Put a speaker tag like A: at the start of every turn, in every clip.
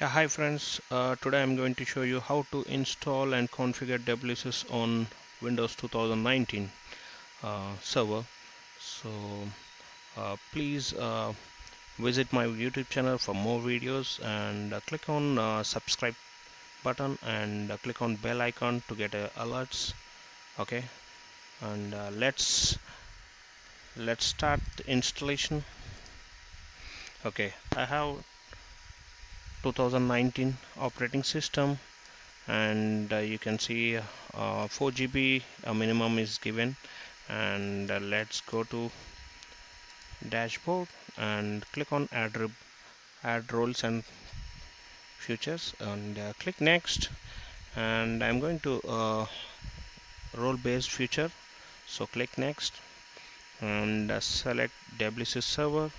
A: Yeah, hi friends. Today I'm going to show you how to install and configure WSUS on Windows 2019 server. So please visit my YouTube channel for more videos and click on subscribe button and click on bell icon to get alerts. Okay, and let's start the installation. Okay, I have 2019 operating system and you can see 4 GB minimum is given and let's go to dashboard and click on add roles and features and click next, and I'm going to role based feature, so click next and select WSUS server,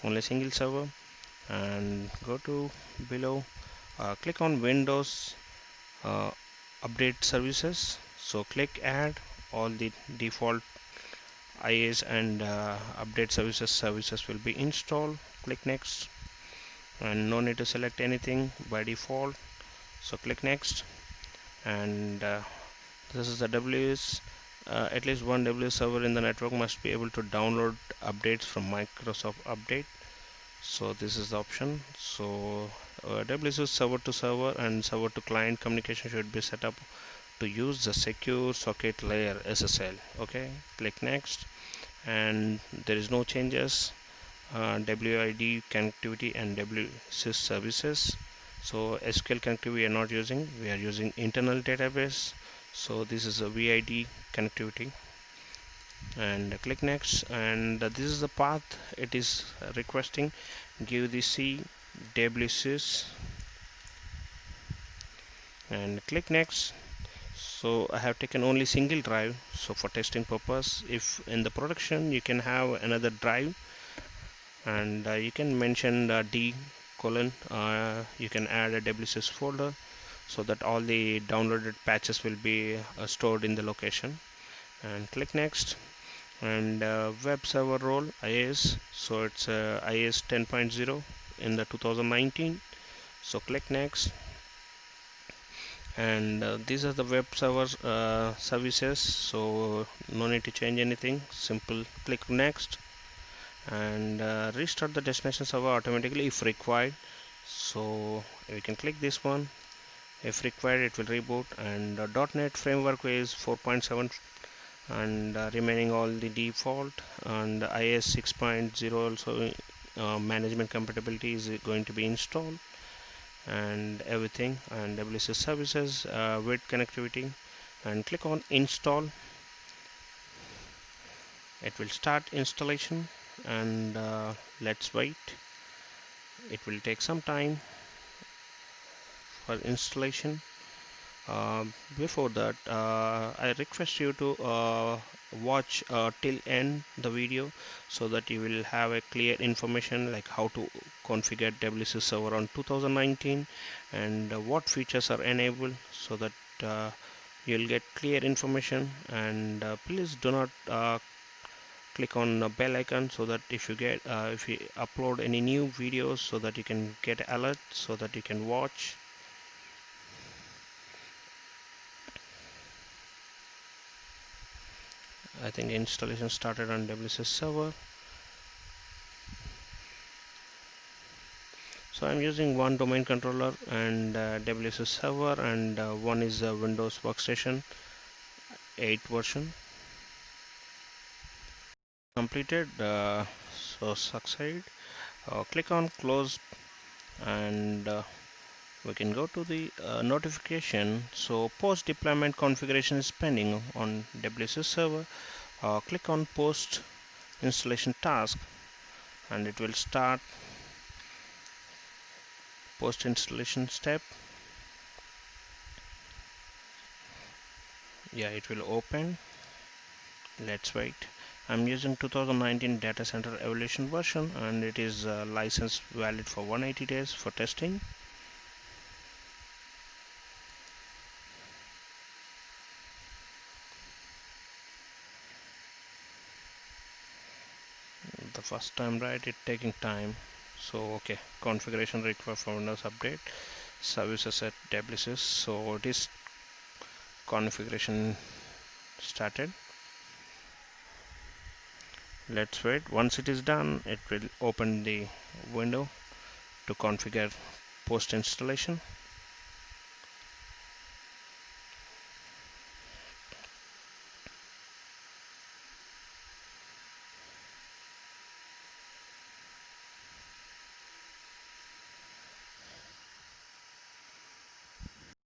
A: only single server, and go to below, click on Windows uh, update services, so click add all the default IAs and update services will be installed. Click next and no need to select anything by default, so click next. And this is the WS, at least one WS server in the network must be able to download updates from Microsoft Update, so this is the option. So WSUS server to server and server to client communication should be set up to use the secure socket layer SSL. Okay, click next, and there is no changes. WID connectivity and WSUS services. So SQL connectivity we are not using, we are using internal database. So this is a VID connectivity, and click next, and this is the path it is requesting. Give the C WSUS and click next. So I have taken only single drive, so for testing purpose. If in the production you can have another drive, and you can mention D colon, you can add a WSUS folder so that all the downloaded patches will be stored in the location, and click next. And web server role IAS, so it's IAS 10.0 in the 2019, so click next. And these are the web server services, so no need to change anything, simple click next. And restart the destination server automatically if required, so we can click this one. If required it will reboot. And .NET framework is 4.7 and remaining all the default, and IS 6.0 also management compatibility is going to be installed and everything, and WSUS services with connectivity, and click on install. It will start installation, and let's wait, it will take some time for installation. Before that, I request you to watch till end the video, so that you will have a clear information like how to configure WSUS server on 2019 and what features are enabled, so that you'll get clear information. And please do not click on the bell icon, so that if you upload any new videos, so that you can get alert, so that you can watch. I think installation started on WSUS server. So I'm using one domain controller and WSUS server, and one is a Windows Workstation 8 version. Completed. So succeed. Click on close, and we can go to the notification. So post deployment configuration is pending on WSUS server. Click on post installation task, and it will start post installation step. Yeah, it will open. Let's wait. I'm using 2019 data center evaluation version, and it is license valid for 180 days for testing. The first time, right, it taking time, So okay, configuration required for Windows update services at WSUS. So this configuration started. Let's wait. Once it is done, it will open the window to configure post installation.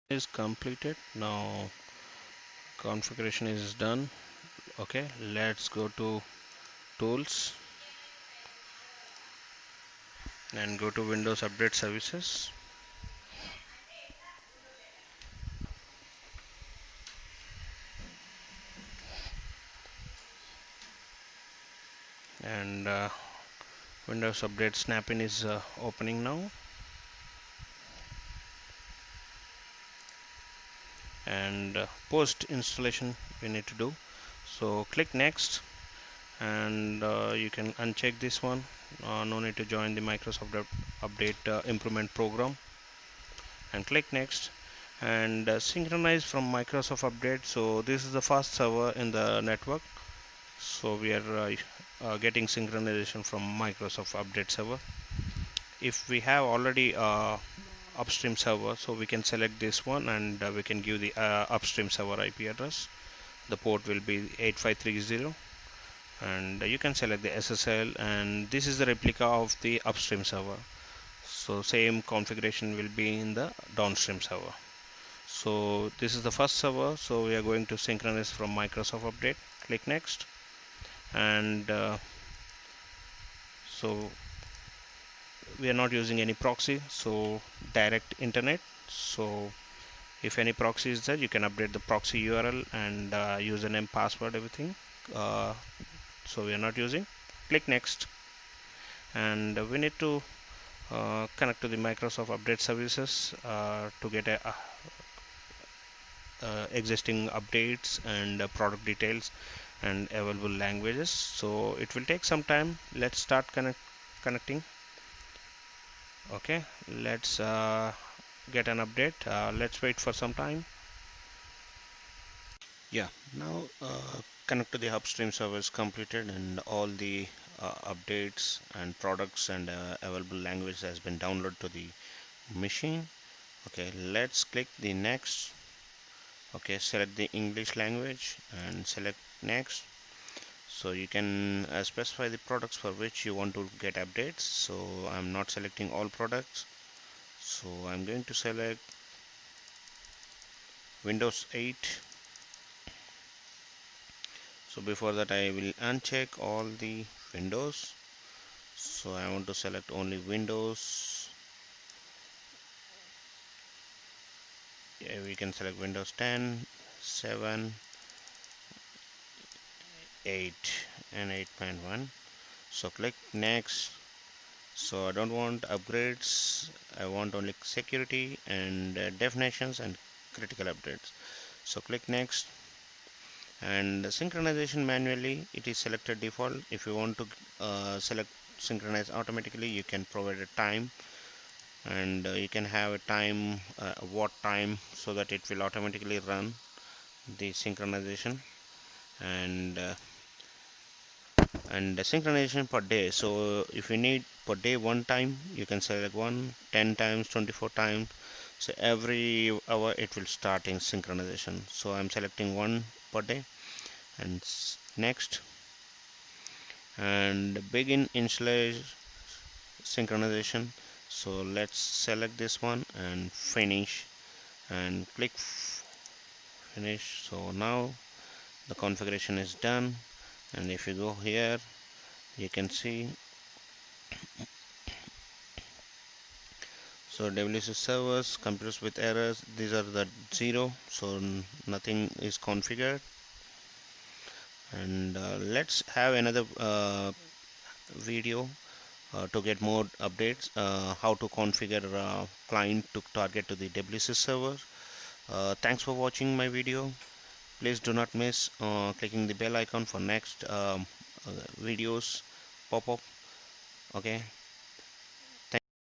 A: Is completed. Now configuration is done. Okay, let's go to tools and go to Windows Update Services. And Windows Update Snap-in is opening now. And post installation we need to do. So click next, and you can uncheck this one. No need to join the Microsoft Update Improvement Program, and click next. And synchronize from Microsoft Update. So this is the first server in the network. So we are getting synchronization from Microsoft Update server. If we have already upstream server, so we can select this one, and we can give the upstream server IP address. The port will be 8530, and you can select the SSL, and this is the replica of the upstream server. So same configuration will be in the downstream server. So this is the first server, so we are going to synchronize from Microsoft Update. Click next, and so we are not using any proxy, so direct internet. So if any proxy is there, you can update the proxy URL and username, password, everything. So we are not using. Click next, and we need to connect to the Microsoft Update Services to get existing updates and product details and available languages. So it will take some time. Let's start connecting. Okay, let's get an update. Let's wait for some time. Yeah, now connect to the upstream servers completed, and all the updates and products and available language has been downloaded to the machine. Okay, let's click the next. Okay, select the English language and select next. So you can specify the products for which you want to get updates. So I'm not selecting all products, so I'm going to select Windows 8. So before that, I will uncheck all the Windows. So I want to select only Windows. Yeah, we can select Windows 10, 7, 8 and 8.1. So click next. So I don't want upgrades, I want only security and definitions and critical updates. So click next, and synchronization manually it is selected default. If you want to select synchronize automatically, you can provide a time, and you can have a time, what time, so that it will automatically run the synchronization. And synchronization per day. So if you need per day one time, you can select 10 times, 24 times. So every hour it will start in synchronization. So I'm selecting 1 per day, and next, and begin installation synchronization. So let's select this one and finish, and click finish. So now the configuration is done, and if you go here, you can see. So WSUS servers, computers with errors, these are the 0, so nothing is configured. And let's have another video to get more updates, how to configure client to target to the WSUS server. Thanks for watching my video. Please do not miss clicking the bell icon for next videos pop up. Okay.